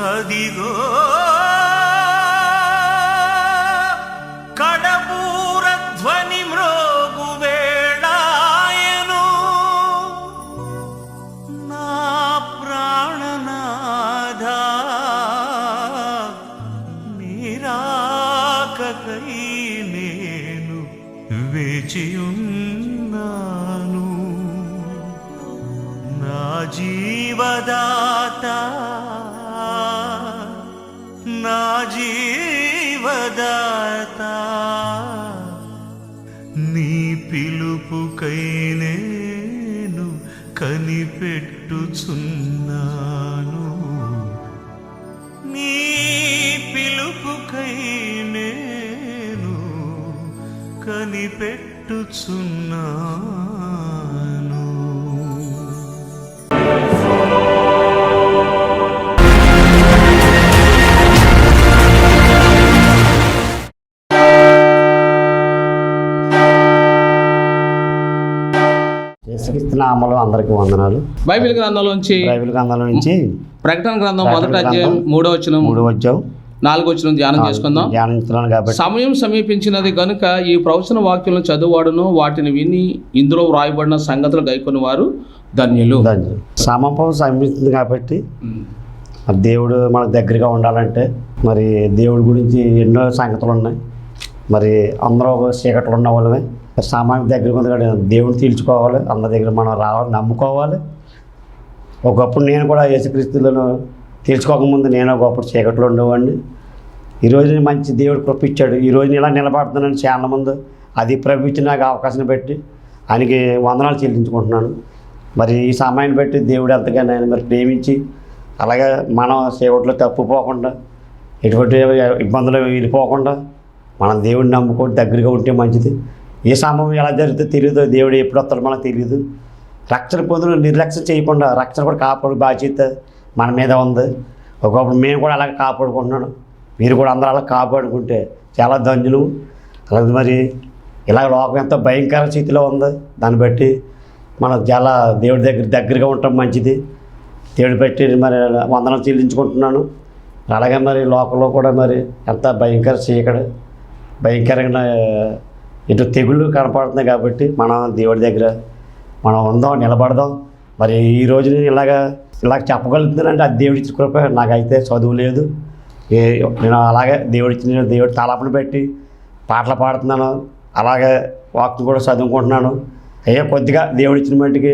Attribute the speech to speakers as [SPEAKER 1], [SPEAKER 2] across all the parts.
[SPEAKER 1] అదిగో కడపూర ధ్వని మ్రోగు వేళాయను నా ప్రాణనాథ నీరాకకై నేను వేచియున్నాను నా జీవదాత నా జీవదాత నీ పిలుపుకై నేను కనిపెట్టుచున్నాను నీ పిలుపుకై నేను కనిపెట్టుచున్నాను.
[SPEAKER 2] నామలు అందరికీ వందనాలు.
[SPEAKER 3] బైబిల్ గ్రంథంలో నుంచి ప్రకటన గ్రంథం 1వ అధ్యాయం 3వ వచనం 4వ వచనం ధ్యానం చేసుకుందాం.
[SPEAKER 2] కాబట్టి
[SPEAKER 3] సమయం సమీపించినది కనుక ఈ ప్రవచన వాక్యాలను చదువువాడును వాటిని విని ఇందులో వ్రాయబడిన సంగతులు గైకొని వారు ధన్యులు.
[SPEAKER 2] సమయం సమీపిస్తుంది కాబట్టి దేవుడు మనకు దగ్గరగా ఉండాలంటే మరి దేవుడి గురించి ఎన్నో సంగతులు ఉన్నాయి. మరి అందరూ చీకట్లు ఉన్న వాళ్ళమే సామాన్య దగ్గరికి ఉంది కాబట్టి దేవుడిని తీర్చుకోవాలి. అందరి దగ్గర మనం రావాలి, నమ్ముకోవాలి. ఒకప్పుడు నేను కూడా యేసుక్రీస్తులను తీర్చుకోకముందు నేను ఒకప్పుడు చీకట్లో ఉండేవాడిని. ఈరోజు మంచి దేవుడు కృపించాడు. ఈరోజు ఇలా నిలబడుతున్నాను చాలా ముందు. అది ప్రభు నాకు అవకాశం పెట్టి ఆయనకి వందనాలు చెల్లించుకుంటున్నాను. మరి ఈ సమయాన్ని బట్టి దేవుడు ఎంతగానో ఆయన మరి ప్రేమించి అలాగే మనం చీకట్లో తప్పుపోకుండా ఎటువంటి ఇబ్బందులు వెళ్ళిపోకుండా మనం దేవుడిని నమ్ముకొని దగ్గరగా ఉంటే మంచిది. ఏ సమయం ఎలా జరుగుతుందో తెలియదు, దేవుడు ఎప్పుడు వస్తాడో మనకు తెలియదు. రక్షణ పొందులు నిర్లక్ష్యం చేయకుండా రక్షణ కూడా కాపాడు బాధ్యత మన మీద ఉంది. ఒకప్పుడు మేము కూడా అలాగే కాపాడుకుంటున్నాను, మీరు కూడా అందరూ అలా కాపాడుకుంటే చాలా ధన్యులు. అలాగే మరి ఇలా లోకం ఎంతో భయంకర స్థితిలో ఉంది. దాన్ని బట్టి మనం చాలా దేవుడి దగ్గరగా ఉండటం మంచిది. దేవుడి బట్టి మరి వందనాలు చెల్లించుకుంటున్నాను. అలాగే మరి లోకంలో కూడా మరి ఎంత భయంకర చీకటి భయంకరంగా ఇటు తెగుళ్ళు కనపడుతున్నాయి. కాబట్టి మనం దేవుడి దగ్గర మనం ఉందాం, నిలబడదాం. మరి ఈ రోజు ఇలాగ చెప్పగలుగుతున్నానంటే అది దేవుడి ఇచ్చిన కృప. నాకైతే చదువు లేదు, నేను అలాగే దేవుడి తలపుని పెట్టి పాటలు పాడుతున్నాను, అలాగే వాక్యం కూడా చదువుకుంటున్నాను. అయ్యో కొద్దిగా దేవుడి ఇచ్చిన మట్టికి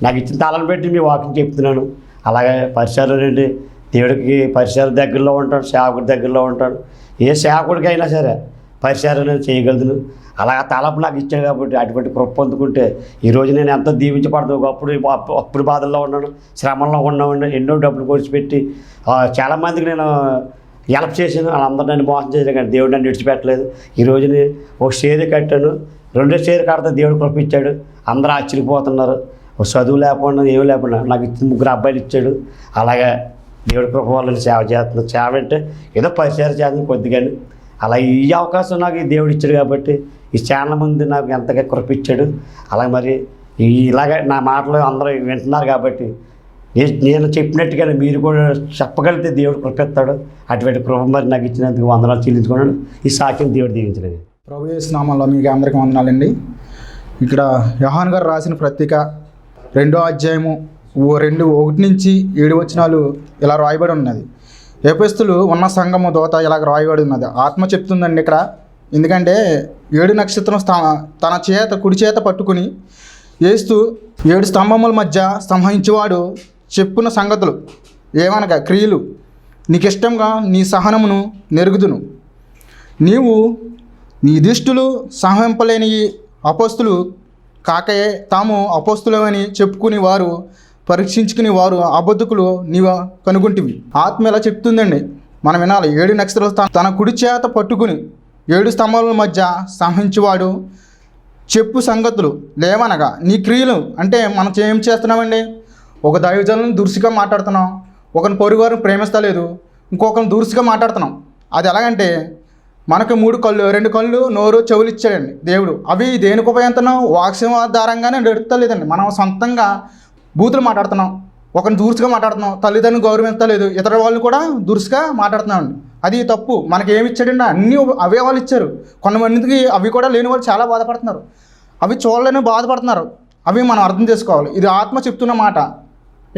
[SPEAKER 2] నాకు ఇచ్చిన తలను పెట్టి మీ వాక్యం చెప్తున్నాను. అలాగే పరిసరాలు నుండి దేవుడికి పరిసరాల దగ్గరలో ఉంటాడు, సేవకుడి దగ్గరలో ఉంటాడు. ఏ సేవకుడికి అయినా సరే పరిసరాలు చేయగలుగుతాను. అలాగే తలపు నాకు ఇచ్చాడు కాబట్టి అటువంటి కృప పొందుకుంటే ఈరోజు నేను ఎంతో దీవించబడతాను. అప్పుడు బాధల్లో ఉన్నాను, శ్రమంలో ఉన్నాను, ఎన్నో డబ్బులు కూర్చిపెట్టి చాలామందికి నేను హెల్ప్ చేశాను. వాళ్ళందరూ నన్ను మోసం చేశాను కానీ దేవుడు నన్ను విడిచిపెట్టలేదు. ఈరోజు నేను ఒక షేర్ కట్టాను, 2 షేర్ కడితే దేవుడు కృప ఇచ్చాడు. అందరూ ఆశ్చర్యపోతున్నారు. చదువు లేకుండా ఏమి లేకుండా నాకు ఇచ్చిన 3 అబ్బాయిలు ఇచ్చాడు. అలాగే దేవుడి కృప వాళ్ళని సేవ చేస్తున్నాను. సేవ అంటే ఏదో పరిచయం చేస్తున్నాను కొద్దిగాని. అలా ఈ అవకాశం నాకు దేవుడు ఇచ్చాడు కాబట్టి ఈ ఛానల్ ముందు నాకు ఎంతగా కృప ఇచ్చాడు. అలాగే మరి ఇలాగే నా మాటలు అందరూ వింటున్నారు కాబట్టి నేను చెప్పినట్టుగానే మీరు కూడా చెప్పగలిగితే దేవుడు కృప ఇస్తాడు. అటువంటి కృప మరి నాకు ఇచ్చినందుకు వందనాలు చెల్లించుకున్నాడు. ఈ సాక్ష్యం దేవుడు దీవించలేదు.
[SPEAKER 4] ప్రభు యేసు నామములో మీకు అందరికీ వందనాలండి. ఇక్కడ యోహాను గారు రాసిన పత్రిక 2వ అధ్యాయము 1 నుంచి 7 వచనాలు ఇలా రాయబడి ఉన్నది. ఎఫెస్తులు ఉన్న సంఘము దోత ఇలాగ రాయబడి ఉన్నది. ఆత్మ చెప్తుందండి ఇక్కడ. ఎందుకంటే 7 నక్షత్రం తన కుడి చేత పట్టుకుని వేస్తూ 7 స్తంభముల మధ్య స్తంభించేవాడు చెప్పున్న సంగతులు ఏమనగా క్రియలు నీకు ఇష్టంగా నీ సహనమును నెరుగుదును. నీవు నీ దిష్టులు సహింపలేని అపోస్తులు కాకయే తాము అపోస్తులమని చెప్పుకుని వారు పరీక్షించుకుని వారు అబద్ధకులు నీవు కనుగొంటివి. ఆత్మ ఇలా చెప్తుందండి, మనం వినాలి. 7 నక్షత్రాలు తన కుడి చేత పట్టుకుని 7 స్తంభాల మధ్య సహించేవాడు చెప్పు సంగతులు లేవనగా నీ క్రియలు. అంటే మనం ఏం చేస్తున్నామండి? ఒక దైవజనులను దురుసుగా మాట్లాడుతున్నాం, ఒకరిని పొరుగువారిని ప్రేమిస్తలేదు, ఇంకొకరిని దురుసుగా మాట్లాడుతున్నాం. అది ఎలాగంటే మనకు 3 కళ్ళు 2 కళ్ళు నోరు చెవులు ఇచ్చాడండి దేవుడు. అవి దేనికి ఉపయోగిస్తున్నాం? వాక్యం ఆధారంగానే నడుస్తలేదండి. మనం సొంతంగా బూతులు మాట్లాడుతున్నాం, ఒకరిని దురుసుగా మాట్లాడుతున్నాం, తల్లిదండ్రులు గౌరవించలేదు, ఇతర వాళ్ళు కూడా దురుసుగా మాట్లాడుతున్నామండి. అది తప్పు. మనకి ఏమి ఇచ్చాడండి? అన్ని అవయవాలు ఇచ్చారు. కొంతమందికి అవి కూడా లేని వాళ్ళు చాలా బాధపడుతున్నారు, అవి చూడలేని బాధపడుతున్నారు. అవి మనం అర్థం చేసుకోవాలి. ఇది ఆత్మ చెప్తున్న మాట.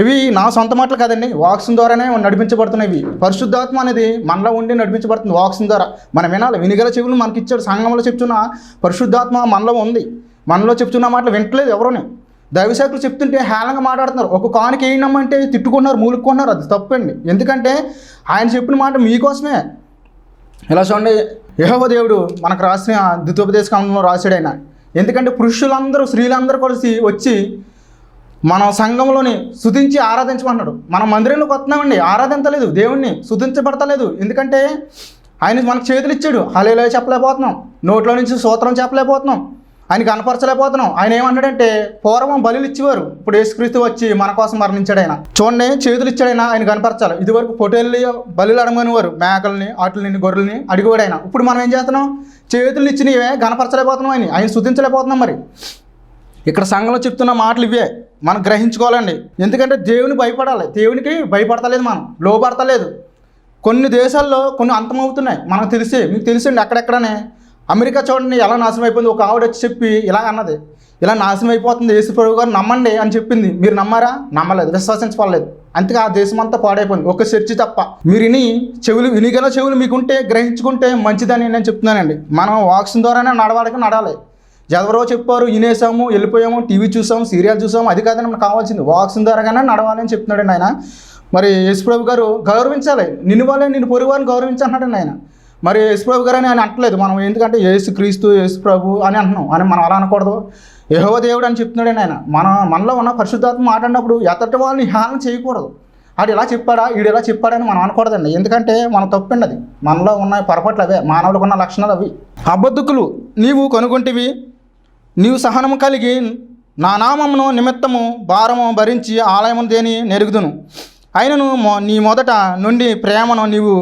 [SPEAKER 4] ఇవి నా సొంత మాటలు కాదండి, వాక్స్ ద్వారానే నడిపించబడుతున్నాయి. పరిశుద్ధాత్మ అనేది మనలో ఉండి నడిపించబడుతుంది వాక్స్ ద్వారా. మనం వినాలి. వినిగల చెవులు మనకి ఇచ్చాడు. సంఘంలో చెప్తున్న పరిశుద్ధాత్మ మనలో ఉంది. మనలో చెప్తున్న మాటలు వింటలేదు ఎవరుని. దైవసేవకులు చెప్తుంటే హేళనగా మాట్లాడుతున్నారు. ఒక కానుక వేయనమ్మంటే తిట్టుకున్నారు, మూలుక్కున్నారు. అది తప్పండి. ఎందుకంటే ఆయన చెప్పిన మాట మీకోసమే. ఇలా చూడండి, యెహోవా దేవుడు మనకు రాసిన ద్వితోపదేశకాండంలో రాశాడు ఆయన. ఎందుకంటే పురుషులందరూ స్త్రీలందరూ కలిసి వచ్చి మనం సంఘంలోని స్తుతించి ఆరాధించమన్నాడు. మనం మందిరంలోకి వస్తున్నామండి, ఆరాధించలేదు, దేవుణ్ణి స్తుతించబడతలేదు. ఎందుకంటే ఆయన మనకు చేతులు ఇచ్చాడు, హల్లెలూయా చెప్పలేకపోతున్నాం, నోట్లో నుంచి స్తోత్రం చెప్పలేకపోతున్నాం, ఆయన కనపరచలేకపోతున్నాం. ఆయన ఏమన్నాడంటే పూర్వం బలులు ఇచ్చేవారు, ఇప్పుడు యేసుక్రీస్తు వచ్చి మన కోసం మరణించాడు. ఆయన చూడండి, చేతులు ఇచ్చాడైనా ఆయన కనపరచాలి. ఇదివరకు పొట్టేళ్ళు బలులు అడగనివారు, మేకల్ని, ఆటలని, గొర్రెల్ని అడిగేవాడు ఆయన. ఇప్పుడు మనం ఏం చేస్తున్నాం? చేతులు ఇచ్చినవే కనపరచలేకపోతున్నాం, ఆయన స్తుతించలేకపోతున్నాం. మరి ఇక్కడ సంఘంలో చెప్తున్న మాటలు ఇవే మనం గ్రహించుకోవాలండి. ఎందుకంటే దేవుని భయపడాలి. దేవునికి భయపడతలేదు, మనం లోపడతలేదు. కొన్ని దేశాల్లో కొన్ని అంతమవుతున్నాయి మనకు తెలిసి, మీకు తెలిసండి. అక్కడెక్కడనే అమెరికా చూడండి ఎలా నాశనం అయిపోయింది. ఒక ఆవిడ వచ్చి చెప్పి ఇలా అన్నది, ఇలా నాశనం అయిపోతుంది, యేసు ప్రభు గారు నమ్మండి అని చెప్పింది. మీరు నమ్మారా? నమ్మలేదు, విశ్వసించలేదు. అంతగా ఆ దేశం అంతా పాడైపోయింది, ఒక చర్చి తప్ప. మీరు వినిగల చెవులు మీకుంటే గ్రహించుకుంటే మంచిదని నేను చెప్తున్నానండి. మనం వాక్స్ ద్వారానే నడవాలి. ఎవరో చెప్పారు, వినేసాము, వెళ్ళిపోయాము, టీవీ చూసాము, సీరియల్ చూసాము, అది కాదని మనకు కావాల్సింది వాక్స్ ద్వారాగానే నడవాలని చెప్తున్నాడండి ఆయన. మరి యేసుప్రభు గారు గౌరవించాలి. నిన్ను వాళ్ళే నిన్ను పొరుగు వారిని గౌరవించాలండి ఆయన. మరి యేసుప్రభు గారు అని ఆయన అంటలేదు మనం. ఎందుకంటే యేసు క్రీస్తు, యేసు ప్రభు అని అంటున్నాం. అని మనం అలా అనకూడదు. యెహోవా దేవుడు అని చెప్తున్నాడండి ఆయన. మనలో ఉన్న పరిశుద్ధాత్మ మాట్లాడినప్పుడు ఎతటి వాళ్ళని హేళన చేయకూడదు. ఆడు ఇలా చెప్పాడా, వీడు ఇలా చెప్పాడని మనం అనకూడదండి. ఎందుకంటే మన తప్పండి అది. మనలో ఉన్న పొరపాట్లు అవే, మానవులకు ఉన్న లక్షణాలు అవి. అబద్ధకులు నీవు కనుగొంటివి, నీవు సహనము కలిగి నా నామమును నిమిత్తము భారము భరించి ఆలయమును దేని నెరుగుదును. అయినను నీ మొదట నుండి ప్రేమను నీవు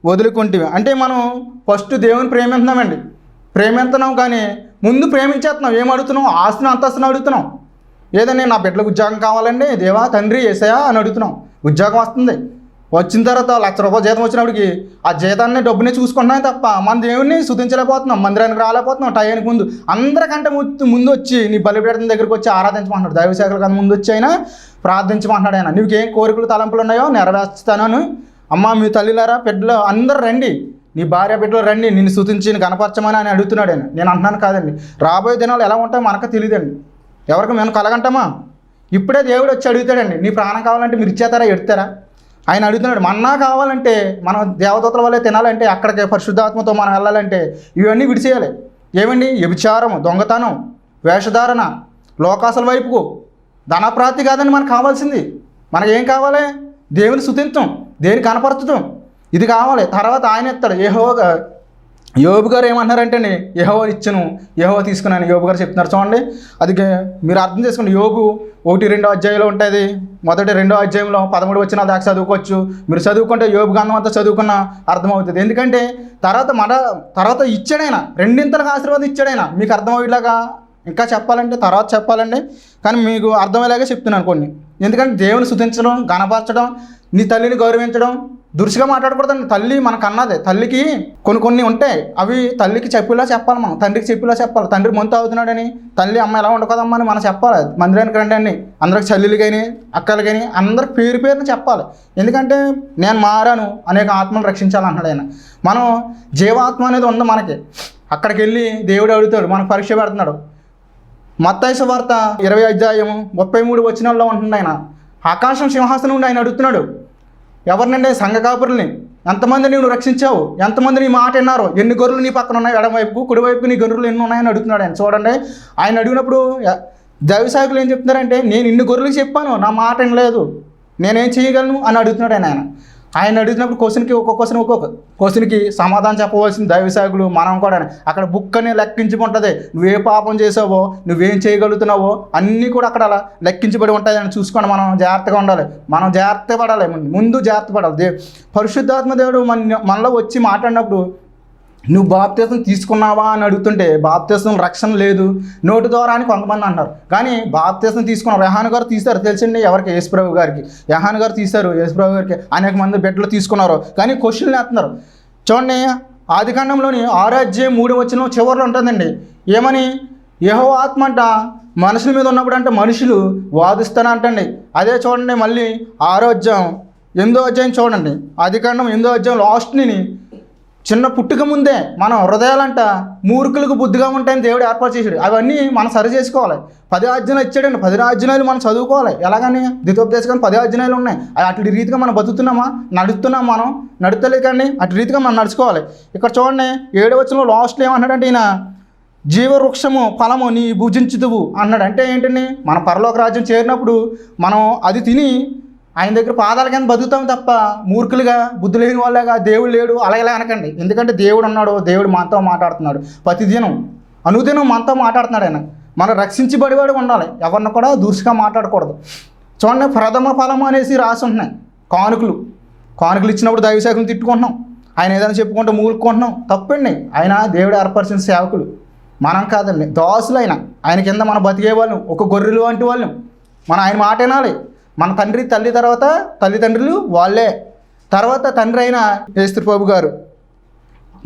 [SPEAKER 4] వదులుకుంటివి. అంటే మనం ఫస్ట్ దేవుని ప్రేమిస్తున్నామండి, ప్రేమిస్తున్నాం. కానీ ముందు ప్రేమించేస్తున్నాం. ఏం అడుగుతున్నాం? ఆస్తిని, అంతస్తుని అడుగుతున్నాం. ఏదండి, నా బిడ్డలకు ఉద్యోగం కావాలండి, దేవా తండ్రి యేసయ్యా అని అడుగుతున్నాం. ఉద్యోగం వస్తుంది, వచ్చిన తర్వాత ₹1,00,000 జీతం వచ్చినప్పటికి ఆ జీతాన్ని, డబ్బుని చూసుకుంటున్నాం తప్ప మన దేవుడిని స్తుతించలేకపోతున్నాం, మందిరానికి రాలేకపోతున్నాం. టయానికి ముందు అందరికంటే ముందు వచ్చి నీ బలిపీఠం దగ్గరికి వచ్చి ఆరాధించమంటున్నాడు. దైవశాఖల కన్నా ముందు వచ్చి అయినా ప్రార్థించమంటున్నాడు ఆయన. నీకేం కోరికలు, తలంపులు ఉన్నాయో నెరవేర్చుతానని. అమ్మ, మీ తల్లిలారా, బిడ్డలు అందరూ రండి, నీ భార్య బిడ్డలు రండి, నిన్ను స్తుతించి కనపరచమని అని అడుగుతున్నాడు ఆయన. నేను అంటున్నాను కాదండి, రాబోయే దినాలు ఎలా ఉంటాయో మనకు తెలియదండి. ఎవరికి మేము కలగంటామా? ఇప్పుడే దేవుడు వచ్చి అడుగుతాడండి, నీ ప్రాణం కావాలంటే మీరు ఇచ్చేస్తారా, ఎడతారా? ఆయన అడుగుతున్నాడు. మన్నా కావాలంటే, మనం దేవదూతల వల్లే తినాలంటే, అక్కడికి పరిశుద్ధాత్మతో మనం వెళ్ళాలంటే ఇవన్నీ విడిచేయాలి. ఏమండి? వ్యభిచారం, దొంగతనం, వేషధారణ, లోకాసుల వైపుకు, ధనప్రాప్తి కాదని మనకు కావాల్సింది. మనకేం కావాలి? దేవుని స్తుతించడం, దేని కనపరచడం, ఇది కావాలి. తర్వాత ఆయన ఇస్తాడు. యోబు గారు ఏమంటున్నారంటే, యెహోవా ఇచ్చును, యెహోవా తీసుకున్నాను యోబు గారు చెప్తున్నారు. చూడండి, అది మీరు అర్థం చేసుకోండి. యోబు 1-2 అధ్యాయంలో ఉంటుంది. మొదటి 2వ అధ్యాయంలో 13 వచ్చిన దాకా చదువుకోవచ్చు. మీరు చదువుకుంటే యోబు గ్రంథం అంతా చదువుకున్న అర్థమవుతుంది. ఎందుకంటే తర్వాత ఇచ్చాడైనా, రెండింతలకు ఆశీర్వాదం ఇచ్చాడైనా. మీకు అర్థమయ్యేలాగా ఇంకా చెప్పాలంటే తర్వాత చెప్పాలండి, కానీ మీకు అర్థమయ్యేలాగా చెప్తున్నాను కొన్ని. ఎందుకంటే దేవుని స్తుతించడం, గణపరచడం, నీ తల్లిని గౌరవించడం, దురుసుగా మాట్లాడకూడదండి. తల్లి మనకు అన్నదే. తల్లికి కొన్ని ఉంటాయి, అవి తల్లికి చెప్పేలా చెప్పాలి, మనం తండ్రికి చెప్పేలా చెప్పాలి. తండ్రి మొంత అవుతున్నాడని తల్లి, అమ్మ ఎలా ఉండకూడదమ్మా అని మనం చెప్పాలి. మందిరానికి రండి అని అందరికి, చెల్లెలు కానీ అక్కలు కానీ అందరికి పేరుని చెప్పాలి. ఎందుకంటే నేను మారాను, అనేక ఆత్మలు రక్షించాలంటున్నాడు ఆయన. మనం జీవాత్మ అనేది ఉంది మనకి. అక్కడికి వెళ్ళి దేవుడు అడుగుతాడు, మనకు పరీక్ష పెడుతున్నాడు. మత్తయి సువార్త 20 అధ్యాయము 33 వచనాల్లో ఉంటుంది ఆయన. ఆకాశం సింహాసనం నుండి ఆయన అడుగుతున్నాడు, ఎవరినంటే? సంఘ కాపురుల్ని. ఎంతమంది నువ్వు రక్షించావు? ఎంతమంది నీ మాట విన్నారు? ఎన్ని గొర్రెలు నీ పక్కన ఉన్నాయి? ఎడమవైపుకు, కుడివైపుకు నీ గొర్రెలు ఎన్ని ఉన్నాయని అడుగుతున్నాడు ఆయన. చూడండి, ఆయన అడిగినప్పుడు దైవసేవకులు ఏం చెప్తున్నారంటే, నేను ఇన్ని గొర్రెలకు చెప్పాను, నా మాట వినలేదు, నేనేం చేయగలను అని అడుగుతున్నాడు ఆయన. ఆయన అడిగినప్పుడు ఒక్కొక్క క్వశ్చన్కి సమాధానం చెప్పవలసిన దైవసేవకులు మనం కూడా. అక్కడ బుక్ అని లెక్కించబడి, నువ్వే పాపం చేసావో, నువ్వేం చేయగలుగుతున్నావో అన్నీ కూడా అక్కడ అలా లెక్కించబడి ఉంటాయి అని చూసుకోండి. మనం జాగ్రత్తగా ఉండాలి, మనం జాగ్రత్త పడాలి, ముందు జాగ్రత్త పడాలి. పరిశుద్ధాత్మ దేవుడు మనలో వచ్చి మాట్లాడినప్పుడు నువ్వు బాప్తిసం తీసుకున్నావా అని అడుగుతుంటే బాప్తిసం రక్షణ లేదు నోటి ద్వారా అని కొంతమంది అంటారు. కానీ బాప్తిసం తీసుకున్నారు. యోహాను గారు తీశారు తెలుసండి, ఎవరికి? యేసుప్రభు గారికి. యోహాను గారు తీశారు, యేసుప్రభు గారికి అనేక మంది బిడ్డలు తీసుకున్నారు. కానీ క్వశ్చన్లు వేస్తున్నారు. చూడండి, ఆదికాండంలోని 6:3 చివరిలో ఉంటుందండి. ఏమని? యెహోవా ఆత్మ అంట మనుషుల మీద ఉన్నప్పుడు అంటే మనుషులు వాదిస్తానంటండి. అదే చూడండి, మళ్ళీ 8వ అధ్యాయం చూడండి. ఆదికాండం 8వ అధ్యాయం లాస్ట్ని, చిన్న పుట్టుక ముందే మన హృదయాలంట మూర్ఖులకు బుద్ధిగా ఉంటాయని దేవుడు ఏర్పాటు చేశాడు. అవన్నీ మనం సరి చేసుకోవాలి. 10 ఆజ్ఞలు ఇచ్చాడండి. 10 ఆజ్ఞలు మనం చదువుకోవాలి. ఎలాగని? ద్వితోపదేశం 10 ఆజ్ఞలు ఉన్నాయి. అటు రీతిగా మనం బతుకుతున్నామా? నడుస్తున్నాం. మనం నడుస్తలే కానీ అటు రీతిగా మనం నడుచుకోవాలి. ఇక్కడ చూడండి, 7వ వచనంలో లాస్ట్లో ఏమన్నాడంటే ఈయన, జీవవృక్షము ఫలము నీ భుజించుదువు అన్నాడు. అంటే ఏంటండి? మన పరలోక రాజ్యం చేరినప్పుడు మనం అది తిని ఆయన దగ్గర పాదాల కింద బతుకుతాం తప్ప మూర్ఖులుగా, బుద్ధి లేని వాళ్ళగా దేవుడు లేడు అలా ఇలా అనకండి. ఎందుకంటే దేవుడు ఉన్నాడు, దేవుడు మనతో మాట్లాడుతున్నాడు. ప్రతిదినం అనుదినం మనతో మాట్లాడుతున్నాడు. ఆయన మనం రక్షించబడివాడు ఉండాలి. ఎవరిని కూడా దూరుగా మాట్లాడకూడదు. చూడండి, ప్రథమ ఫలం అనేసి రాసి ఉంటున్నాయి. కానుకలు ఇచ్చినప్పుడు దైవసేవకులు తిట్టుకుంటున్నాం. ఆయన ఏదైనా చెప్పుకుంటూ మూలుకుంటున్నాం. తప్పండి. ఆయన దేవుడు ఏర్పరిచిన సేవకులు, మనం కాదండి. దాసులు ఆయన కింద మనం బతికే వాళ్ళం, ఒక గొర్రెలు వంటి వాళ్ళం. మనం ఆయన మాట వినాలి. మన తల్లి తర్వాత తల్లిదండ్రులు వాళ్ళే. తర్వాత తండ్రి అయిన యేసు ప్రభు గారు.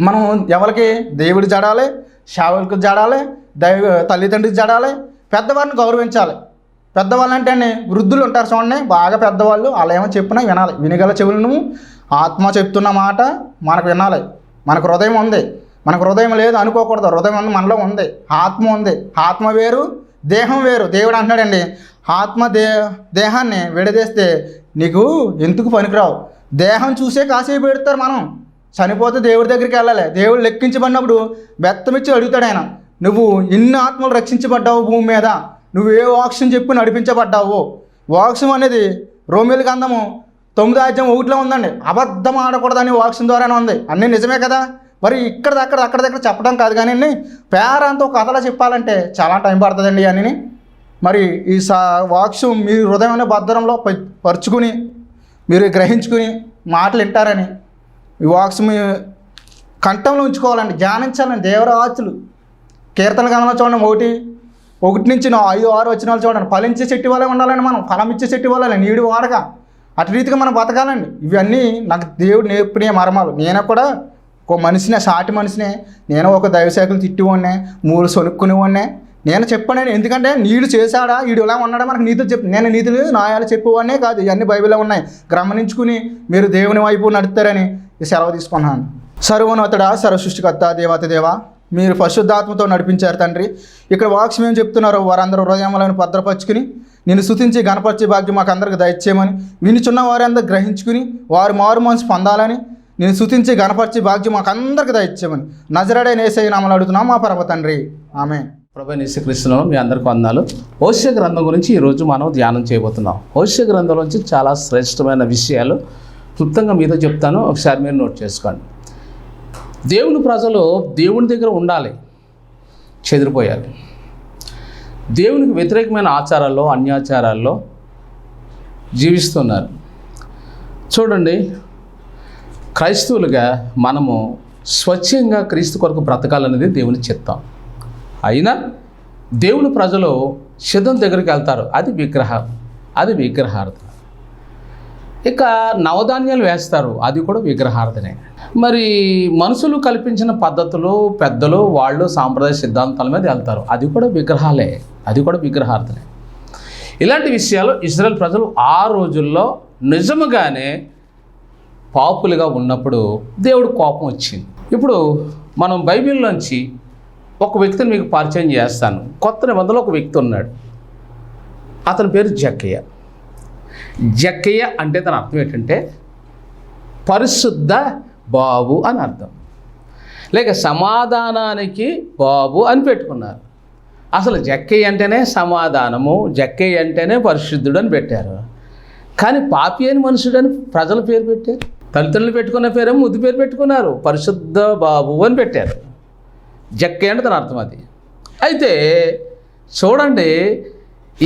[SPEAKER 4] మనం ఎవరికి? దేవుడు జడాలి, సేవకులకు జడాలి, తల్లిదండ్రులకు జడాలి, పెద్దవారిని గౌరవించాలి. పెద్దవాళ్ళు అంటే అండి వృద్ధులు ఉంటారు చూడండి, బాగా పెద్దవాళ్ళు. అలా ఏమో చెప్పినా వినాలి. వినగల చెవులను ఆత్మ చెప్తున్న మాట మనకు వినాలి. మనకు హృదయం ఉంది, మనకు హృదయం లేదు అనుకోకూడదు. హృదయం ఉంది, మనలో ఉంది. ఆత్మ ఉంది. ఆత్మ వేరు, దేహం వేరు. దేవుడు అంటున్నాడండి, ఆత్మ దేహాన్ని విడదీస్తే నీకు ఎందుకు పనికిరావు. దేహం చూసే కాసేపు పెడతారు. మనం చనిపోతే దేవుడి దగ్గరికి వెళ్ళాలి. దేవుడు లెక్కించబడినప్పుడు బెత్తమిచ్చి అడుగుతాడు ఆయన, నువ్వు ఇన్ని ఆత్మలు రక్షించబడ్డావు భూమి మీద, నువ్వు ఏ వాక్యం చెప్పి నడిపించబడ్డావు. వాక్యం అనేది రోమేలు గ్రంథము 9:1 ఉందండి. అబద్ధం ఆడకూడదని వాక్యం ద్వారానే ఉంది. అన్నీ నిజమే కదా. మరి అక్కడక్కడ చెప్పడం కాదు కానీ పేరంతా ఒక కథలో చెప్పాలంటే చాలా టైం పడుతుందండి. అని మరి ఈ వాక్యం మీ హృదయంలో భద్రంలో పరుచుకుని మీరు గ్రహించుకుని మాటలు వింటారని ఈ వాక్యం కంఠంలో ఉంచుకోవాలండి, ధ్యానించాలండి. దేవరాచులు కీర్తన గ్రంథంలో చూడండి, 1 నుంచి 5, 6 వచనాలు చూడండి. ఫలించే చెట్టు వల్లే ఉండాలండి. మనం ఫలం ఇచ్చే చెట్టు వల్ల నీడు వాడక అటు రీతిగా మనం బతకాలండి. ఇవన్నీ నాకు దేవుడు నేర్పిన మర్మాలు. నేను కూడా ఒక మనిషినే, సాటి మనిషినే. నేను ఒక దైవసేవకులు తిట్టివాడినే, 3 సొనుక్కునేవాడినే. నేను చెప్పాను. ఎందుకంటే నీడు చేశాడా, వీడు ఇలా ఉన్నాడా మనకు నీతులు నేను నీతులు న్యాయాలు చెప్పేవాడినే కాదు. ఇవన్నీ బైబిల్లో ఉన్నాయి. గమనించుకుని మీరు దేవుని వైపు నడుస్తారని సెలవు తీసుకున్నాను. సర్వోన్నతుడా, సర్వ సృష్టికర్త, దేవాతి దేవ, మీరు పరిశుద్ధాత్మతో నడిపించారు తండ్రి. ఇక్కడ వాక్యం ఏం చెప్తున్నారో వారందరూ హృదయములను భద్రపరుచుకుని నేను స్తుతించి గణపరిచే భాగ్యం మాకు అందరికి దయచేయమని, వినిచున్న వారందరూ గ్రహించుకుని వారు మారు మనసు పొందాలని, నేను స్తుతించి గణపరిచే భాగ్యం మాకు అందరికి దయచేయమని నజరేయుడైన యేసయ్య నామములో అడుగుతున్నాం మా పరమ తండ్రి, ఆమేన్.
[SPEAKER 3] ప్రభువైన యేసుక్రీస్తులో మీ అందరికీ వందనాలు. హోషేయ గ్రంథం గురించి ఈరోజు మనం ధ్యానం చేయబోతున్నాం. హోషేయ గ్రంథం నుంచి చాలా శ్రేష్టమైన విషయాలు క్లుప్తంగా మీతో చెప్తాను, ఒకసారి మీరు నోట్ చేసుకోండి. దేవుని ప్రజలు దేవుని దగ్గర ఉండాలి, చెదిరిపోయారు. దేవునికి వ్యతిరేకమైన ఆచారాల్లో, అన్యాచారాల్లో జీవిస్తున్నారు. చూడండి, క్రైస్తవులుగా మనము స్వచ్ఛంగా క్రీస్తు కొరకు బ్రతకాలనేది దేవుని చిత్తం. అయినా దేవుని ప్రజలు సిద్ధం దగ్గరికి వెళ్తారు, అది విగ్రహార్థన. ఇక నవధాన్యాలు వేస్తారు, అది కూడా విగ్రహార్థనే. మరి మనుషులు కల్పించిన పద్ధతులు, పెద్దలు వాళ్ళు సాంప్రదాయ సిద్ధాంతాల మీద వెళ్తారు, అది కూడా విగ్రహాలే, అది కూడా విగ్రహార్థనే. ఇలాంటి విషయాలు ఇశ్రాయేల్ ప్రజలు ఆ రోజుల్లో నిజముగానే పాపులుగా ఉన్నప్పుడు దేవుడు కోపం వచ్చింది. ఇప్పుడు మనం బైబిల్లోంచి ఒక వ్యక్తిని మీకు పరిచయం చేస్తాను. కొత్త నిబంధనలో ఒక వ్యక్తి ఉన్నాడు, అతని పేరు జక్కయ్య. జక్కయ్య అంటే తన అర్థం ఏంటంటే పరిశుద్ధ బాబు అని అర్థం, లేక సమాధానానికి బాబు అని పెట్టుకున్నారు. అసలు జక్కయ్య అంటేనే సమాధానము, జక్కయ్య అంటేనే పరిశుద్ధుడు అని పెట్టారు. కానీ పాపి అని మనుషుడని ప్రజల పేరు పెట్టారు. తల్లిదండ్రులు పెట్టుకున్న పేరేమో ముద్దు పేరు పెట్టుకున్నారు, పరిశుద్ధ బాబు అని పెట్టారు. జక్కయ్య అంటే తన అర్థం అది. అయితే చూడండి,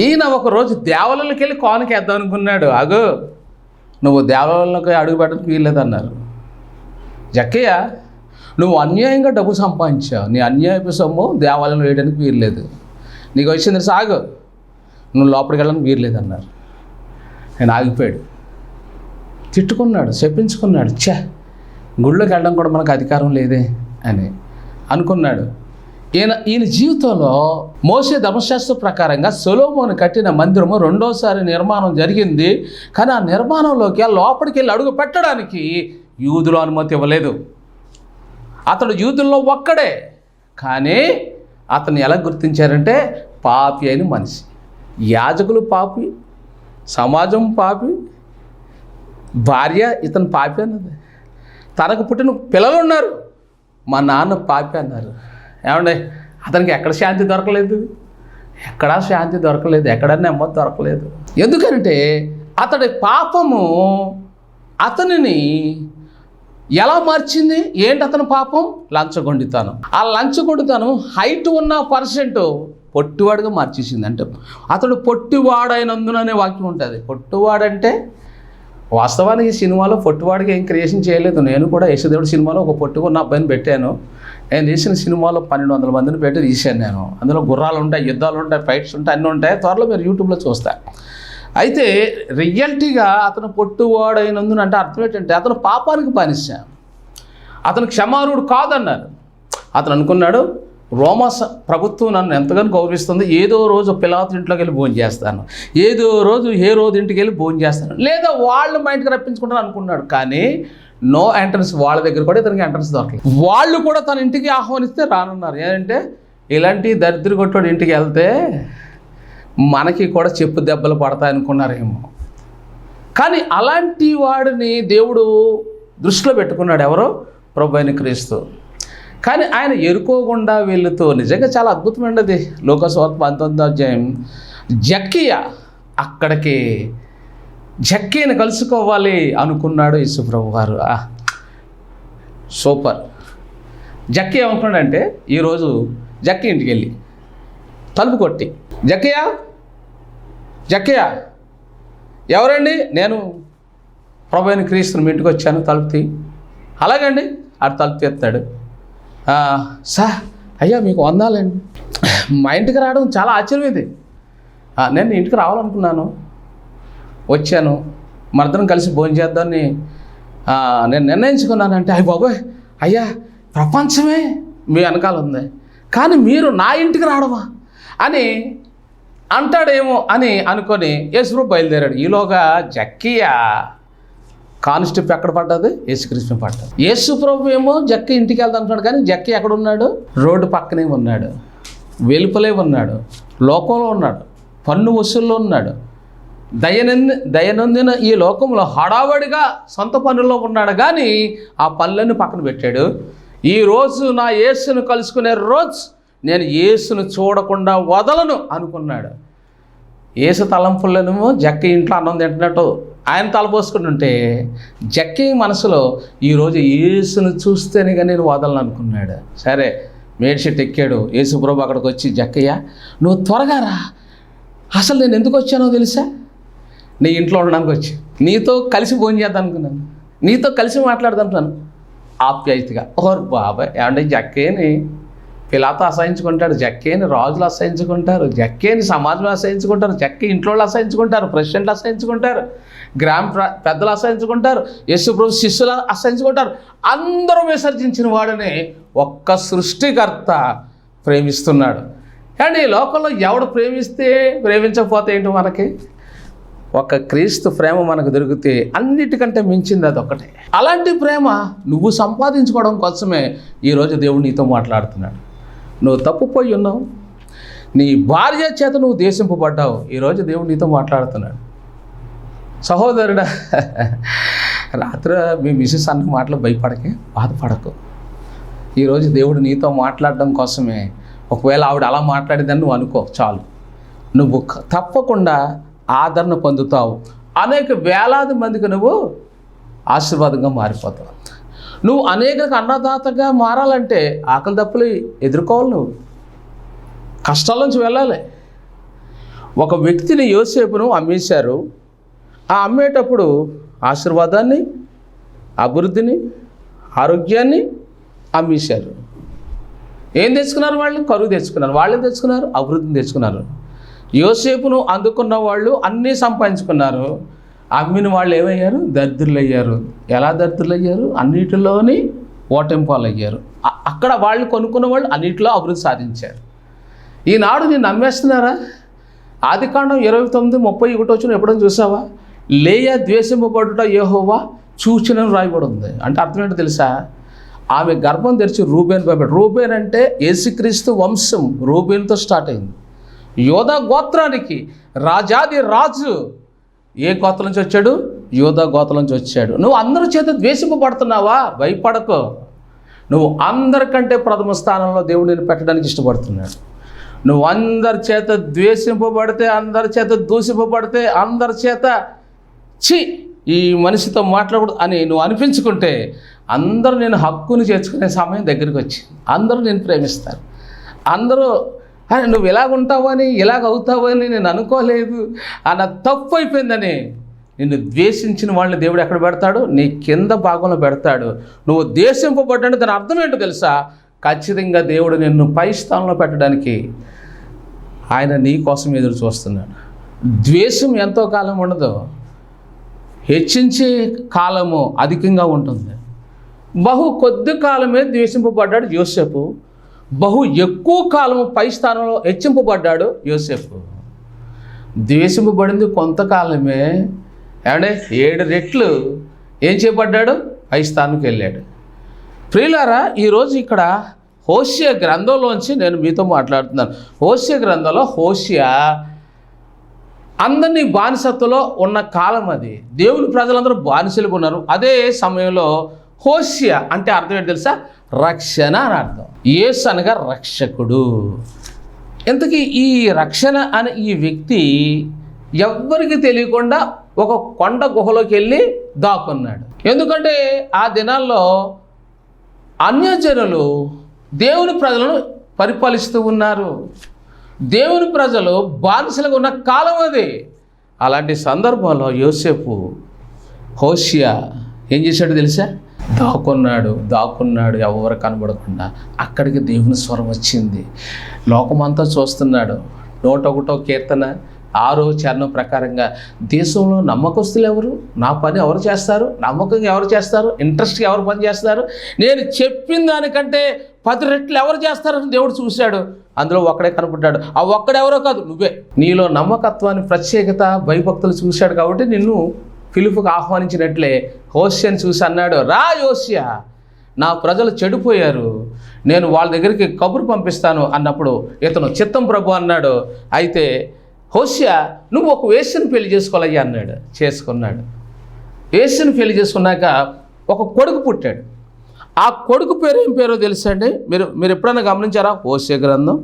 [SPEAKER 3] ఈయన ఒకరోజు దేవాలయంలోకి వెళ్ళి కానుకేద్దాం అనుకున్నాడు. అగో, నువ్వు దేవాలయంలోకి అడుగు పెట్టడానికి వీల్లేదన్నారు. జక్కయ్య నువ్వు అన్యాయంగా డబ్బు సంపాదించావు, నీ అన్యాయపు సొమ్ము దేవాలయంలో వేయడానికి వీర్లేదు, నీకు వచ్చింది సాగు, నువ్వు లోపలికి వెళ్ళడానికి వీర్లేదు అన్నారు. ఆయన ఆగిపోయాడు, తిట్టుకున్నాడు, చెప్పించుకున్నాడు. గుళ్ళోకి వెళ్ళడం కూడా మనకు అధికారం లేదే అని అనుకున్నాడు. ఈయన జీవితంలో మోసే ధర్మశాస్త్ర ప్రకారంగా సొలొమోను కట్టిన మందిరము రెండోసారి నిర్మాణం జరిగింది. కానీ ఆ నిర్మాణంలోకి లోపలికి వెళ్ళి అడుగు పెట్టడానికి యూదులు అనుమతి ఇవ్వలేదు. అతడు యూదుల్లో ఒక్కడే, కానీ అతన్ని ఎలా గుర్తించారంటే పాపి అయిన మనిషి. యాజకులు పాపి, సమాజం పాపి, భార్య ఇతను పాపి అన్నది. తనకు పుట్టిన పిల్లలు ఉన్నారు, మా నాన్న పాపి అన్నారు. ఏమండే, అతనికి ఎక్కడ శాంతి దొరకలేదు, ఎక్కడా శాంతి దొరకలేదు, ఎక్కడ నెమ్మది దొరకలేదు. ఎందుకంటే అతడి పాపము అతనిని ఎలా మార్చింది? ఏంటి అతని పాపం? లంచగొండితనం. ఆ లంచగొండితనం హైట్ ఉన్న పర్సెంట్ పొట్టివాడుగా మార్చేసింది. అంటే అతడు పొట్టివాడైనందుననే వాక్యం ఉంటుంది. పొట్టివాడంటే వాస్తవానికి సినిమాలో పొట్టివాడికి ఏం క్రియేషన్ చేయలేదు. నేను కూడా యేసుదేవుడు సినిమాలో ఒక పొట్టుగా ఉన్న అబ్బాయిని పెట్టాను. నేను తీసిన సినిమాలో 1200 మందిని పెట్టి తీశాను నేను. అందులో గుర్రాలు ఉంటాయి, యుద్ధాలు ఉంటాయి, ఫైట్స్ ఉంటాయి, అన్నీ ఉంటాయి. త్వరలో మీరు యూట్యూబ్లో చూస్తారు. అయితే రియాలిటీగా అతను పొట్టువాడైనందున అంటే అర్థం ఏంటంటే అతను పాపానికి బానిస, అతను క్షమారుడు కాదన్నారు. అతను అనుకున్నాడు, రోమా ప్రభుత్వం నన్ను ఎంతగానో గౌరవిస్తుంది, ఏదో రోజు పిలాతు ఇంట్లోకి వెళ్ళి భోజనం చేస్తాను, ఏదో రోజు ఇంటికి వెళ్ళి భోజనం చేస్తాను, లేదా వాళ్ళు మా ఇంటికి రప్పించుకుంటాను అనుకున్నాడు. కానీ నో ఎంట్రన్స్, వాళ్ళ దగ్గర కూడా ఇతనికి ఎంట్రన్స్ దొరకలేదు. వాళ్ళు కూడా తన ఇంటికి ఆహ్వానిస్తే రానున్నారు. ఏంటంటే ఇలాంటి దరిద్ర కొట్టోడు ఇంటికి వెళ్తే మనకి కూడా చెప్పు దెబ్బలు పడతాయనుకున్నారేమో. కానీ అలాంటి వాడిని దేవుడు దృష్టిలో పెట్టుకున్నాడు. ఎవరో? ప్రభువైన క్రీస్తు. కానీ ఆయన ఎరుకోకుండా వెళుతూ నిజంగా చాలా అద్భుతమైనది. లోకసువార్త 19వ అధ్యాయం జక్కయ్య అక్కడికి జక్కయ్యని కలుసుకోవాలి అనుకున్నాడు యేసుప్రభు వారు. సూపర్. జక్కయ్య ఏమనుకున్నాడంటే ఈరోజు జక్కయ్య ఇంటికి వెళ్ళి తలుపు కొట్టి, జక్కయ్య ఎవరండి? నేను ప్రభువైన క్రీస్తుని మీ ఇంటికి వచ్చాను, తలుపు తీ. అలాగండి. ఆడు తలుపు తీస్తాడు. సార్, అయ్యా మీకు వందాలండి, మా ఇంటికి రావడం చాలా ఆశ్చర్యం ఇది. నేను ఇంటికి రావాలనుకున్నాను, వచ్చాను, మరిద్దరం కలిసి భోజనం చేద్దామని నేను నిర్ణయించుకున్నానంటే, అయ్య బాబోయ్ అయ్యా ప్రపంచమే మీ వెనకాల ఉంది, కానీ మీరు నా ఇంటికి రావడమా అని అంటాడేమో అని అనుకొని యేసుప్రభు బయలుదేరాడు. ఈలోగా జక్కయ్య కానిస్టెప్ ఎక్కడ పడ్డది? యేసుక్రీస్తు పడ్డది. యేసుప్రభు ఏమో జక్కయ్య ఇంటికి వెళ్దాం అంటున్నాడు, కానీ జక్కయ్య ఎక్కడ ఉన్నాడు? రోడ్డు పక్కనే ఉన్నాడు, వెలుపలే ఉన్నాడు, లోకంలో ఉన్నాడు, పన్ను వసూల్లో ఉన్నాడు, దయనందిన ఈ లోకంలో హడావడిగా సొంత పనుల్లో ఉన్నాడు. కానీ ఆ పనులన్నీ పక్కన పెట్టాడు. ఈరోజు నా యేసును కలుసుకునే రోజు, నేను యేసును చూడకుండా వదలను అనుకున్నాడు. యేసు తలంపులనేమో జక్కయ్య ఇంట్లో అన్నం తింటున్నట్టు ఆయన తలపోసుకుని ఉంటే, జక్కయ్య మనసులో ఈరోజు యేసును చూస్తేనే కానీ నేను వదలను అనుకున్నాడు. సరే, మేడ్షెట్ ఎక్కాడు. యేసుప్రభు అక్కడికి వచ్చి, జక్కయ్య నువ్వు త్వరగా రా, అసలు నేను ఎందుకు వచ్చానో తెలుసా? నీ ఇంట్లో ఉండడానికి వచ్చి నీతో కలిసి భోజనం చేద్దాం అనుకున్నాను, నీతో కలిసి మాట్లాడదాం ఆప్యాయతగా. ఓర్ బాబాయ్, ఏమంటే జక్కయ్యని పిలాతో అసహించుకుంటాడు, జక్కయ్యని రాజులు అసహించుకుంటారు, జక్కయ్యని సమాజం అసహించుకుంటారు, జక్కయ్య ఇంట్లో అసహించుకుంటారు, ప్రెసిడెంట్లు అసహించుకుంటారు, గ్రామ పెద్దలు అసహించుకుంటారు, యేసుప్రభు శిష్యులు అసహించుకుంటారు. అందరూ విసర్జించిన వాడిని ఒక్క సృష్టికర్త ప్రేమిస్తున్నాడు. కానీ ఈ లోకంలో ఎవడు ప్రేమించకపోతే ఏంటి? మనకి ఒక క్రీస్తు ప్రేమ మనకు దొరికితే అన్నిటికంటే మించింది అదొక్కటే. అలాంటి ప్రేమ నువ్వు సంపాదించుకోవడం కోసమే ఈరోజు దేవుడు నీతో మాట్లాడుతున్నాడు. నువ్వు తప్పుపోయి ఉన్నావు, నీ భార్య చేత నువ్వు దేశింపబడ్డావు, ఈరోజు దేవుడు నీతో మాట్లాడుతున్నాడు. సహోదరుడా, రాత్రి మీ మిసెస్ అన్న మాటలు భయపడకే, బాధపడకు. ఈరోజు దేవుడు నీతో మాట్లాడడం కోసమే. ఒకవేళ ఆవిడ అలా మాట్లాడేదని నువ్వు అనుకో చాలు, నువ్వు తప్పకుండా ఆదరణ పొందుతావు. అనేక వేలాది మందికి నువ్వు ఆశీర్వాదంగా మారిపోతావు. నువ్వు అనేకలకు అన్నదాతగా మారాలంటే ఆకలి దప్పులు ఎదుర్కోవాలి, నువ్వు కష్టాల నుంచి వెళ్ళాలి. ఒక వ్యక్తిని యోసేపును అమ్మేశారు. ఆ అమ్మేటప్పుడు ఆశీర్వాదాన్ని, అభివృద్ధిని, ఆరోగ్యాన్ని, అమ్మేశారు. ఏం తెచ్చుకున్నారు? వాళ్ళు కరువు తెచ్చుకున్నారు. వాళ్ళేం తెచ్చుకున్నారు? అభివృద్ధిని తెచ్చుకున్నారు. యోసేపును అందుకున్న వాళ్ళు అన్నీ సంపాదించుకున్నారు. అమ్మిన వాళ్ళు ఏమయ్యారు? దరిద్రులు అయ్యారు. ఎలా దరిద్రులు అయ్యారు? అన్నిటిలోని ఓటెంపాలు అయ్యారు. అక్కడ వాళ్ళు కొనుక్కున్న వాళ్ళు అన్నిటిలో అభివృద్ధి సాధించారు. ఈనాడు నేను నమ్మేస్తున్నారా? ఆదికాండం 29:31 ఎప్పుడైనా చూసావా? లేయా ద్వేషింపబడుట యెహోవా చూచినని రాయబడి ఉంది. అంటే అర్థం ఏంటో తెలుసా? ఆమె గర్భం తెరిచి రూబేన్ బాబెట్. రూబేన్ అంటే యేసుక్రీస్తు వంశం రూబేన్తో స్టార్ట్ అయింది. యోధా గోత్రానికి రాజాది రాజు ఏ గోత్రం నుంచి వచ్చాడు? యోధా గోత్రం నుంచి వచ్చాడు. నువ్వు అందరి చేత ద్వేషింపబడుతున్నావా? భయపడకు. నువ్వు అందరికంటే ప్రథమ స్థానంలో దేవుడు నేను పెట్టడానికి ఇష్టపడుతున్నాడు. నువ్వు అందరి చేత ద్వేషింపబడితే, అందరి చేత దూషింపబడితే, అందరి చేత ఈ మనిషితో మాట్లాడకూడదు అని నువ్వు అనిపించుకుంటే అందరూ నేను హక్కుని చేర్చుకునే సమయం దగ్గరికి వచ్చింది. అందరూ నేను ప్రేమిస్తారు. అందరూ నువ్వు ఇలాగ ఉంటావని, ఇలాగ అవుతావని నేను అనుకోలేదు, అన్న తప్పు అయిపోయిందని నిన్ను ద్వేషించిన వాళ్ళని దేవుడు ఎక్కడ పెడతాడు? నీ కింద భాగంలో పెడతాడు. నువ్వు ద్వేషింపబడ్డాడు. దాని అర్థం ఏంటో తెలుసా? ఖచ్చితంగా దేవుడు నిన్ను పై స్థానంలో పెట్టడానికి ఆయన నీ కోసం ఎదురు చూస్తున్నాడు. ద్వేషం ఎంతో కాలం ఉండదు, హెచ్చించే కాలము అధికంగా ఉంటుంది. బహు కొద్ది కాలమే ద్వేషింపబడ్డాడు యోసేపు. బహు ఎక్కువ కాలము పై స్థానంలో హెచ్చింపబడ్డాడు యోసేపు. ద్వేషింపబడింది కొంతకాలమే, ఏమంటే 7 రెట్లు ఏం చేయబడ్డాడు? పై స్థానానికి వెళ్ళాడు. ప్రియులారా, ఈరోజు ఇక్కడ హోషేయ గ్రంథంలోంచి నేను మీతో మాట్లాడుతున్నాను. హోషేయ గ్రంథంలో హోషేయ అందరినీ బానిసత్వంలో ఉన్న కాలం అది. దేవుని ప్రజలందరూ బానిసలుగా ఉన్నారు. అదే సమయంలో హోషేయ అంటే అర్థం ఏంటి తెలుసా? రక్షణ అని అర్థం. యేసు అనగా రక్షకుడు. ఇంతకీ ఈ రక్షణ అనే ఈ వ్యక్తి ఎవ్వరికి తెలియకుండా ఒక కొండ గుహలోకి వెళ్ళి దాక్కున్నాడు. ఎందుకంటే ఆ దినాల్లో అన్యజనులు దేవుని ప్రజలను పరిపాలిస్తూ ఉన్నారు. దేవుని ప్రజలు బానిసలుగా ఉన్న కాలం అది. అలాంటి సందర్భంలో యోసేపు హోషేయ ఏం చేశాడు తెలుసా? దాక్కున్నాడు ఎవరు కనబడకుండా. అక్కడికి దేవుని స్వరం వచ్చింది. లోకమంతా చూస్తున్నాడు. 101వ కీర్తన 6వ చరణం ప్రకారంగా దేశంలో నమ్మకస్తులు ఎవరు? నా పని ఎవరు చేస్తారు? నమ్మకంగా ఎవరు చేస్తారు? ఇంట్రెస్ట్గా ఎవరు పని చేస్తారు? నేను చెప్పిన దానికంటే 10 రెట్లు ఎవరు చేస్తారని దేవుడు చూశాడు. అందులో ఒక్కడే కనపడ్డాడు. ఆ ఒక్కడెవరో కాదు, నువ్వే. నీలో నమ్మకత్వాన్ని, ప్రత్యేకత, భయభక్తులు చూశాడు కాబట్టి నిన్ను పిలుపుకు ఆహ్వానించినట్లే హోషేయని చూసి అన్నాడు, రా యోషేయ, నా ప్రజలు చెడిపోయారు, నేను వాళ్ళ దగ్గరికి కబురు పంపిస్తాను అన్నప్పుడు ఇతను చిత్తం ప్రభు అన్నాడు. అయితే హోషేయ నువ్వు ఒక వేశ్యను పెళ్లి చేసుకోవాలయ్యా అన్నాడు. చేసుకున్నాడు. వేశ్యను పెళ్లి చేసుకున్నాక ఒక కొడుకు పుట్టాడు. ఆ కొడుకు పేరు ఏం పేరో తెలుసా అండి? మీరు ఎప్పుడైనా గమనించారా? హోషేయ గ్రంథం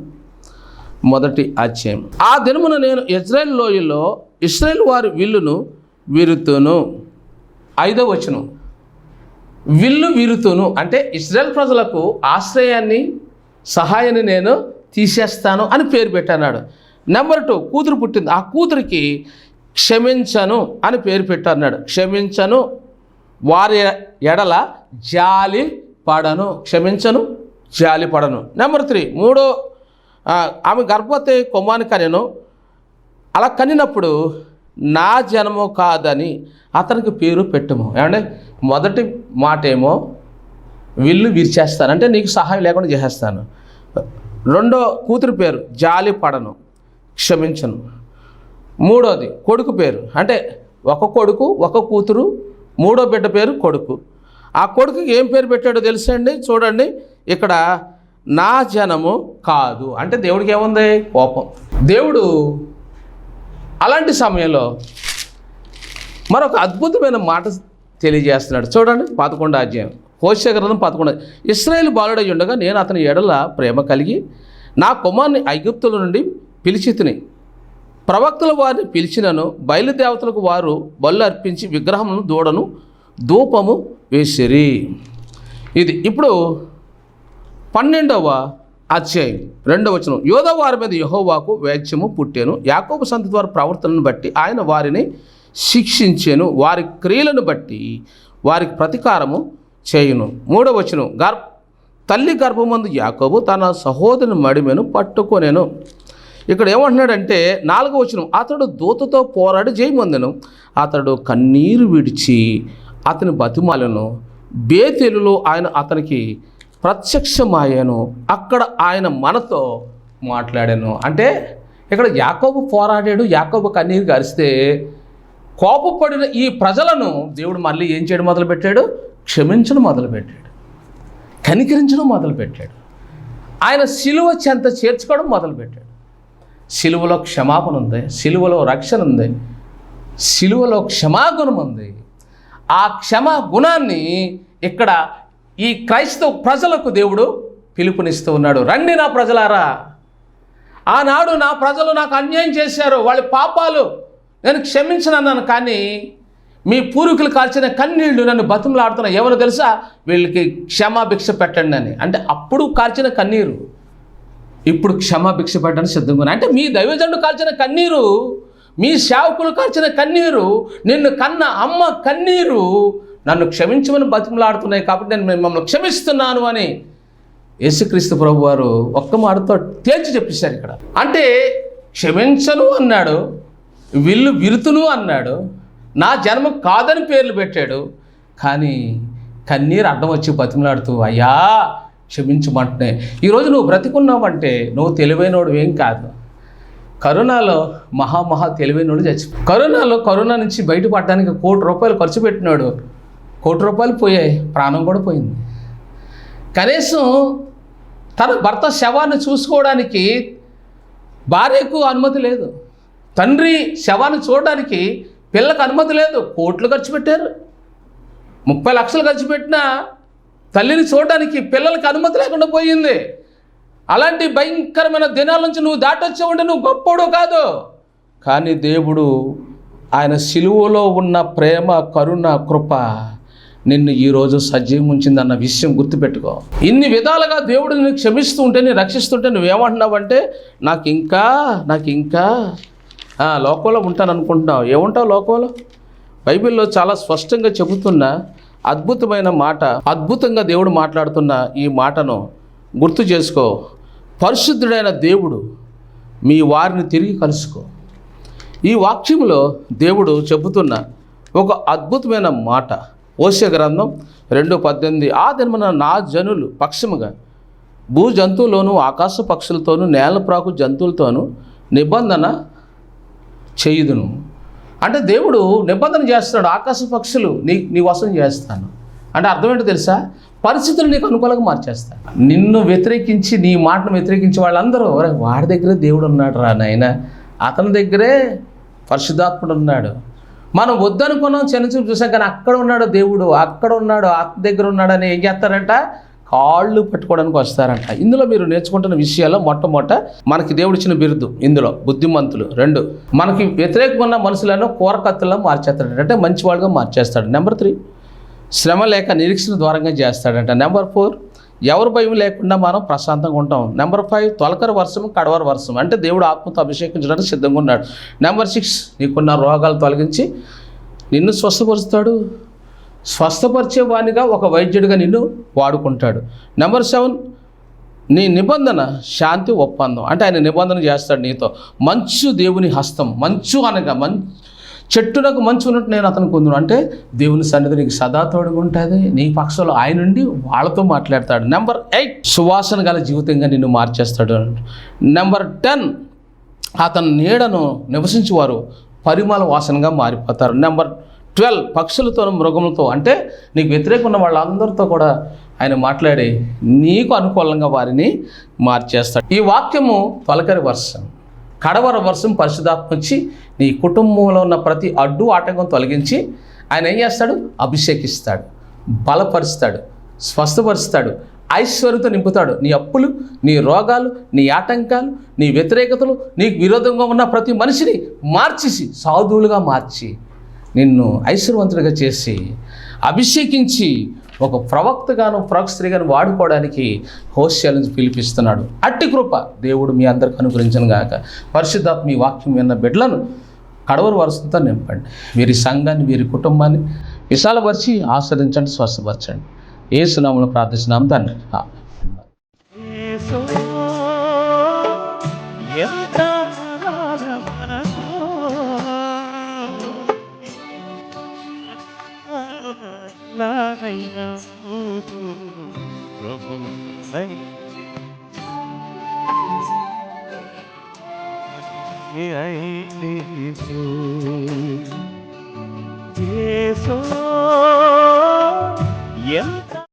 [SPEAKER 3] 1వ అధ్యాయం. ఆ దినమున నేను ఇజ్రాయేల్ లోయలో ఇశ్రాయేలు వారి విల్లును విరుతును. 5వ వచనం. విల్లు విరుతును అంటే ఇశ్రాయేల్ ప్రజలకు ఆశ్రయాన్ని, సహాయాన్ని నేను తీసేస్తాను అని పేరు పెట్టన్నాడు. నెంబర్ 2 కూతురు పుట్టింది. ఆ కూతురికి క్షమించను అని పేరు పెట్టన్నాడు. క్షమించను, వారి ఎడల జాలి పడను. క్షమించను, జాలి పడను. నెంబర్ 3 ఆమె గర్భవతి కుమారుని కనెను. అలా కనినప్పుడు నా జనము కాదని అతనికి పేరు పెట్టము. ఏమంటే మొదటి మాట ఏమో విల్లు విరిచేస్తాను అంటే నీకు సహాయం లేకుండా చేసేస్తాను. 2వ కూతురు పేరు జాలి పడను, క్షమించను. 3వది కొడుకు పేరు అంటే ఒక కొడుకు ఒక కూతురు, 3వ బిడ్డ పేరు కొడుకు. ఆ కొడుకుకి ఏం పేరు పెట్టాడో తెలుసా అండి? చూడండి ఇక్కడ, నా జనము కాదు అంటే దేవుడికి ఏముంది? కోపం. దేవుడు అలాంటి సమయంలో మరొక అద్భుతమైన మాట తెలియజేస్తున్నాడు. చూడండి 11వ అధ్యాయం హోషేయ గ్రంథం 11. ఇశ్రాయేలు బాలుడై ఉండగా నేను అతని ఎడల ప్రేమ కలిగి నా కుమారుని ఐగుప్తుల నుండి పిలిచితిని. ప్రవక్తల వారిని పిలిచినను, బయలుదేవతలకు వారు బళ్ళు అర్పించి విగ్రహమును దూడను ధూపము వేసిరి. ఇది ఇప్పుడు 12వ అధ్యాయం 2వ వచనం. యోధా వారి మీద యెహోవాకు వేద్యము పుట్టెను. యాకోబు సంతతి వారి ప్రవర్తనను బట్టి ఆయన వారిని శిక్షించెను. వారి క్రియలను బట్టి వారికి ప్రతీకారము చేయును. 3వ వచనం. తల్లి గర్భమందు యాకోబు తన సహోదరుని మడిమెను పట్టుకొనెను. ఇక్కడ ఏమంటున్నాడంటే 4వ వచనం, అతడు దూతతో పోరాడి జయమొందెను. అతడు కన్నీరు విడిచి అతని బతిమాలను. బేతేలులో ఆయన అతనికి ప్రత్యక్షమాయాను. అక్కడ ఆయన మనతో మాట్లాడాను. అంటే ఇక్కడ యాకోబు పోరాడాడు, యాకోబు కన్నీరు గారిస్తే కోపపడిన ఈ ప్రజలను దేవుడు మళ్ళీ ఏం చేయడం మొదలుపెట్టాడు? క్షమించడం మొదలుపెట్టాడు, కనికరించడం మొదలుపెట్టాడు. ఆయన సిలువ చెంత చేర్చుకోవడం మొదలుపెట్టాడు. సిలువలో క్షమాపణ ఉంది, సిలువలో రక్షణ ఉంది, సిలువలో క్షమాగుణం ఉంది. ఆ క్షమా గుణాన్ని ఇక్కడ ఈ క్రైస్తవ ప్రజలకు దేవుడు పిలుపునిస్తూ ఉన్నాడు. రండి నా ప్రజలారా, ఆనాడు నా ప్రజలు నాకు అన్యాయం చేశారు, వాళ్ళ పాపాలు నేను క్షమించనన్నాను, కానీ మీ పూర్వీకులు కాల్చిన కన్నీళ్లు నన్ను బతిమలాడుతున్నా. ఎవరు తెలుసా? వీళ్ళకి క్షమాభిక్ష పెట్టండి అని. అంటే అప్పుడు కాల్చిన కన్నీరు ఇప్పుడు క్షమాభిక్ష పెట్టడానికి సిద్ధంగా ఉన్నాయి. అంటే మీ దైవజనుడు కాల్చిన కన్నీరు, మీ సేవకులు కాల్చిన కన్నీరు, నిన్ను కన్న అమ్మ కన్నీరు నన్ను క్షమించమని బతిమలాడుతున్నాయి, కాబట్టి నేను మిమ్మల్ని క్షమిస్తున్నాను అని యేసుక్రీస్తు ప్రభు వారు ఒక్క మాటతో తేల్చి చెప్పేశారు ఇక్కడ. అంటే క్షమించను అన్నాడు, విరుతును అన్నాడు, నా జన్మ కాదని పేర్లు పెట్టాడు, కానీ కన్నీరు అడ్డం వచ్చి బతిమలాడుతూ అయ్యా క్షమించమంటున్నాయి. ఈరోజు నువ్వు బ్రతికున్నావంటే నువ్వు తెలివైనోడు ఏం కాదు. కరోనాలో మహా తెలివైనోడు చచ్చిపోయాడు. కరోనా నుంచి బయటపడడానికి ₹1 కోటి ఖర్చు పెట్టినాడు, ₹1 కోటి పోయాయి, ప్రాణం కూడా పోయింది. కనీసం తన భర్త శవాన్ని చూసుకోవడానికి భార్యకు అనుమతి లేదు, తండ్రి శవాన్ని చూడడానికి పిల్లలకు అనుమతి లేదు. కోట్లు ఖర్చు పెట్టారు, 30 లక్షలు ఖర్చు పెట్టినా తల్లిని చూడడానికి పిల్లలకి అనుమతి లేకుండా పోయింది. అలాంటి భయంకరమైన దినాల నుంచి నువ్వు దాటొచ్చావంటే నువ్వు గొప్పోడు కాదు. కానీ దేవుడు ఆయన సిలువలో ఉన్న ప్రేమ, కరుణ, కృప నిన్ను ఈరోజు సజీవం ఉంచిందన్న విషయం గుర్తుపెట్టుకో. ఇన్ని విధాలుగా దేవుడు నిన్ను క్షమిస్తూ ఉంటే, నేను రక్షిస్తుంటే నువ్వేమంటున్నావంటే నాకు ఇంకా లోకంలో ఉంటాను అనుకుంటున్నావు. ఏముంటావు లోకంలో? బైబిల్లో చాలా స్పష్టంగా చెబుతున్న అద్భుతమైన మాట, అద్భుతంగా దేవుడు మాట్లాడుతున్న ఈ మాటను గుర్తు చేసుకో. పరిశుద్ధుడైన దేవుడు మీ వారిని తిరిగి కలుసుకో. ఈ వాక్యంలో దేవుడు చెబుతున్న ఒక అద్భుతమైన మాట, ఓషియా గ్రంథం 2:18, ఆ దినమున నా జనులు పక్షముగా భూ జంతువులోను ఆకాశ పక్షులతోనూ నేలప్రాకు జంతువులతోనూ నిబంధన చేయుదును. అంటే దేవుడు నిబంధన చేస్తున్నాడు, ఆకాశ పక్షులు నీ వశం చేస్తాను అంటే అర్థం ఏంటో తెలుసా? పరిస్థితులు నీకు అనుకూలంగా మార్చేస్తాను. నిన్ను వ్యతిరేకించి, నీ మాటను వ్యతిరేకించే వాళ్ళందరూ వాడి దగ్గరే దేవుడు ఉన్నాడు రా నాయన, అతని దగ్గరే పరిశుద్ధాత్ముడు ఉన్నాడు. మనం వద్దనుకున్నాం, చిన్నచూపు చూసాం, కానీ అక్కడ ఉన్నాడు దేవుడు, అక్కడ ఉన్నాడు, అతని దగ్గర ఉన్నాడు అని ఏం చేస్తారంట? కాళ్ళు పట్టుకోవడానికి వస్తారంట. ఇందులో మీరు నేర్చుకుంటున్న విషయాల్లో మొట్టమొదట మనకి దేవుడు ఇచ్చిన బిరుదు, ఇందులో బుద్ధిమంతులు. 2, మనకి వ్యతిరేకంగా ఉన్న మనుషులను కూరకత్తుల్లో మార్చేస్తాడు, అంటే మంచి వాళ్ళుగా మార్చేస్తాడు. నెంబర్ 3, శ్రమ లేక నిరీక్షణ ద్వారంగా చేస్తాడంట. నెంబర్ 4, ఎవరు భయం లేకుండా మనం ప్రశాంతంగా ఉంటాం. నెంబర్ 5, తొలకరి వర్షం కడవరి వర్షం, అంటే దేవుడు ఆత్మతో అభిషేకించడానికి సిద్ధంగా ఉన్నాడు. నెంబర్ 6, నీకున్న రోగాలు తొలగించి నిన్ను స్వస్థపరుస్తాడు, స్వస్థపరిచే వానిగా ఒక వైద్యుడిగా నిన్ను వాడుకుంటాడు. నెంబర్ 7, నీ నిబంధన శాంతి ఒప్పందం, అంటే ఆయన నిబంధన చేస్తాడు నీతో. మంచు దేవుని హస్తం, మంచు అనగా చెట్టునకు మంచు ఉన్నట్టు నేను అతనికి ఉందును, అంటే దేవుని సన్నిధి నీకు సదా తోడుగా ఉంటుంది, నీ పక్షంలో ఆయన నుండి వాళ్ళతో మాట్లాడతాడు. నెంబర్ 8, సువాసన గల జీవితంగా నిన్ను మార్చేస్తాడు. నెంబర్ 10, అతని నీడను నివసించేవారు పరిమళ వాసనగా మారిపోతారు. నెంబర్ 12, పక్షులతో మృగములతో, అంటే నీకు వ్యతిరేకంగా ఉన్న వాళ్ళందరితో కూడా ఆయన మాట్లాడి నీకు అనుకూలంగా వారిని మార్చేస్తాడు. ఈ వాక్యము తొలకరి వర్షం, కడవర వర్షం పరిశుద్ధాత్మ వచ్చి నీ కుటుంబంలో ఉన్న ప్రతి అడ్డు ఆటంకం తొలగించి ఆయన ఏం చేస్తాడు? అభిషేకిస్తాడు, బలపరుస్తాడు, స్వస్థపరుస్తాడు, ఐశ్వర్యతో నింపుతాడు. నీ అప్పులు, నీ రోగాలు, నీ ఆటంకాలు, నీ వ్యతిరేకతలు, నీకు విరోధంగా ఉన్న ప్రతి మనిషిని మార్చేసి సాధువులుగా మార్చి నిన్ను ఐశ్వర్యవంతుడిగా చేసి అభిషేకించి ఒక ప్రవక్తగాను ప్రవక్స్త్రీగాను వాడుకోవడానికి హోషేయ నుంచి పిలిపిస్తున్నాడు. అట్టి కృప దేవుడు మీ అందరికి అనుగ్రహించను గాక. పరిశుద్ధాత్మ ఈ వాక్యం విన్న బిడ్డలను కడవరి వరుసతో నింపండి. వీరి సంఘాన్ని, వీరి కుటుంబాన్ని విశాలపరిచి ఆస్వాదించండి, స్వస్థపరచండి. యేసు నామములో ప్రార్థిస్తున్నాము తండ్రి.
[SPEAKER 1] ఎంత మనసు నాయనా ప్రభు యేసు ఎంత